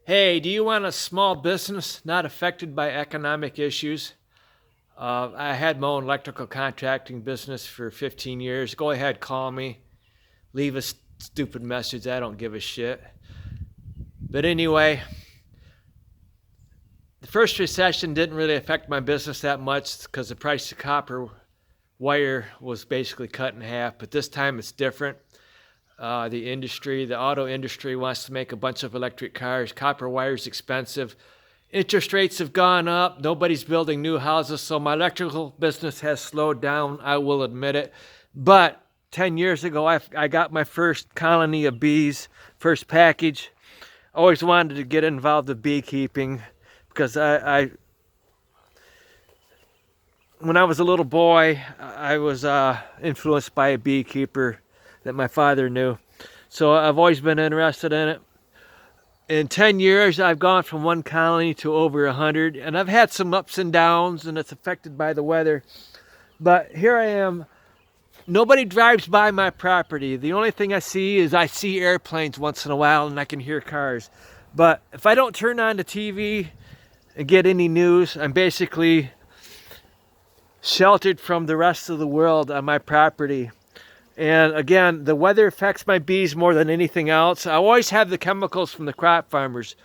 Hey, do you want a small business not affected by economic issues? I had my own electrical contracting business for 15 years. Go ahead, call me. Leave a stupid message. I don't give a shit. But anyway, the first recession didn't really affect my business that much because the price of copper wire was basically cut in half. But this time it's different. The auto industry wants to make a bunch of electric cars. Copper wire is expensive. Interest rates have gone up. Nobody's building new houses, so my electrical business has slowed down. I will admit it. But 10 years ago, I got my first colony of bees, first package. Always wanted to get involved with beekeeping because when I was a little boy, I was influenced by a beekeeper that my father knew. So I've always been interested in it. In 10 years, I've gone from one colony to over 100, and I've had some ups and downs, and it's affected by the weather. But here I am. Nobody drives by my property. The only thing I see is airplanes once in a while, and I can hear cars. But if I don't turn on the TV and get any news, I'm basically sheltered from the rest of the world on my property. And again, the weather affects my bees more than anything else. I always have the chemicals from the crop farmers.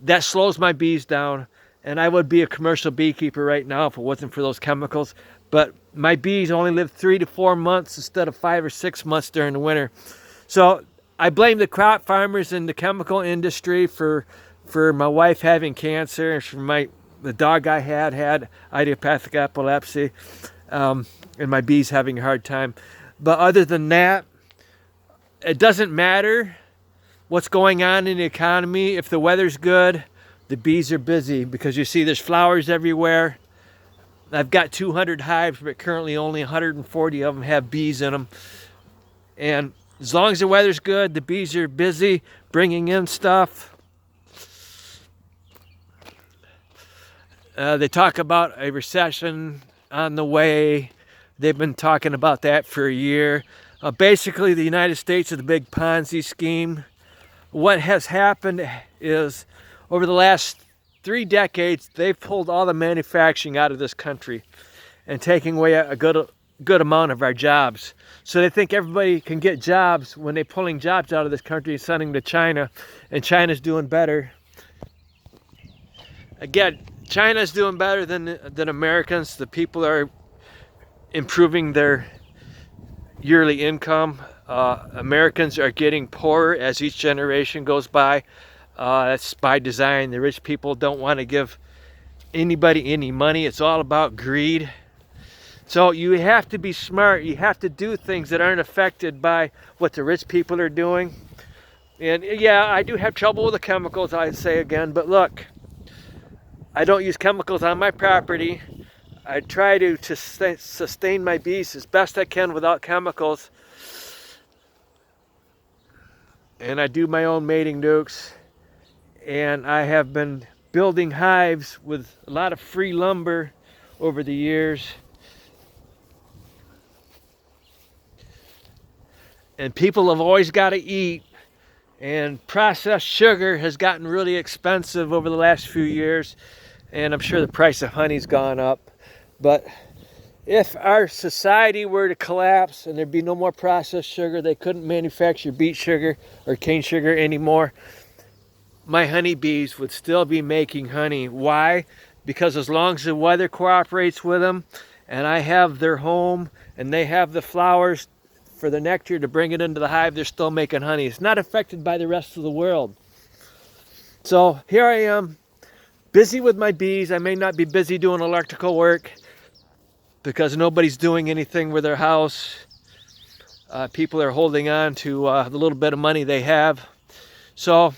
That slows my bees down. And I would be a commercial beekeeper right now if it wasn't for those chemicals. But my bees only live 3 to 4 months instead of 5 or 6 months during the winter. So I blame the crop farmers and the chemical industry for my wife having cancer, and for the dog I had idiopathic epilepsy, and my bees having a hard time. But other than that, it doesn't matter what's going on in the economy. If the weather's good, the bees are busy because you see there's flowers everywhere. I've got 200 hives, but currently only 140 of them have bees in them. And as long as the weather's good, the bees are busy bringing in stuff. They talk about a recession on the way. They've been talking about that for a year. Basically, the United States is a big Ponzi scheme. What has happened is over the last 3 decades, they've pulled all the manufacturing out of this country and taking away a good amount of our jobs. So they think everybody can get jobs when they're pulling jobs out of this country and sending to China, and China's doing better. Again, China's doing better than Americans. The people are improving their yearly income. Americans are getting poorer as each generation goes by. That's by design. The rich people don't want to give anybody any money. It's all about greed. So you have to be smart. You have to do things that aren't affected by what the rich people are doing. And yeah, I do have trouble with the chemicals, I'd say again, but look, I don't use chemicals on my property. I try to sustain my bees as best I can without chemicals. And I do my own mating nukes. And I have been building hives with a lot of free lumber over the years. And people have always got to eat. And processed sugar has gotten really expensive over the last few years. And I'm sure the price of honey's gone up. But if our society were to collapse and there'd be no more processed sugar, they couldn't manufacture beet sugar or cane sugar anymore, my honeybees would still be making honey. Why? Because as long as the weather cooperates with them, and I have their home, and they have the flowers for the nectar to bring it into the hive, they're still making honey. It's not affected by the rest of the world. So here I am, busy with my bees. I may not be busy doing electrical work because nobody's doing anything with their house. People are holding on to the little bit of money they have. So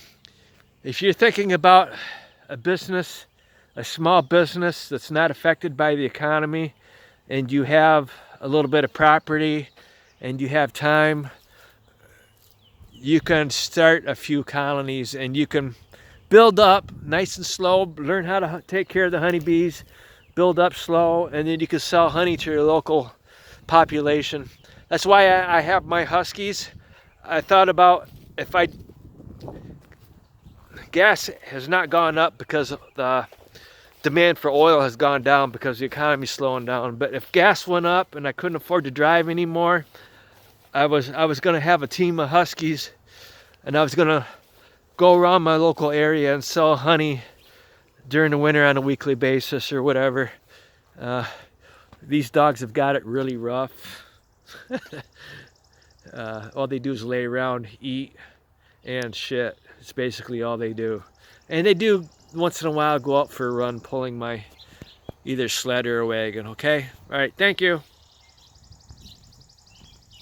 if you're thinking about a business, a small business that's not affected by the economy, and you have a little bit of property and you have time, you can start a few colonies and you can build up nice and slow, learn how to take care of the honeybees, build up slow, and then you can sell honey to your local population. That's why I have my huskies. I thought about if I gas has not gone up because the demand for oil has gone down because the economy's slowing down. But if gas went up and I couldn't afford to drive anymore, I was going to have a team of huskies, and I was going to go around my local area and sell honey during the winter on a weekly basis or whatever. These dogs have got it really rough. All they do is lay around, eat, and shit. It's basically all they do. And they do once in a while go out for a run pulling my either sled or a wagon. Okay? All right, thank you.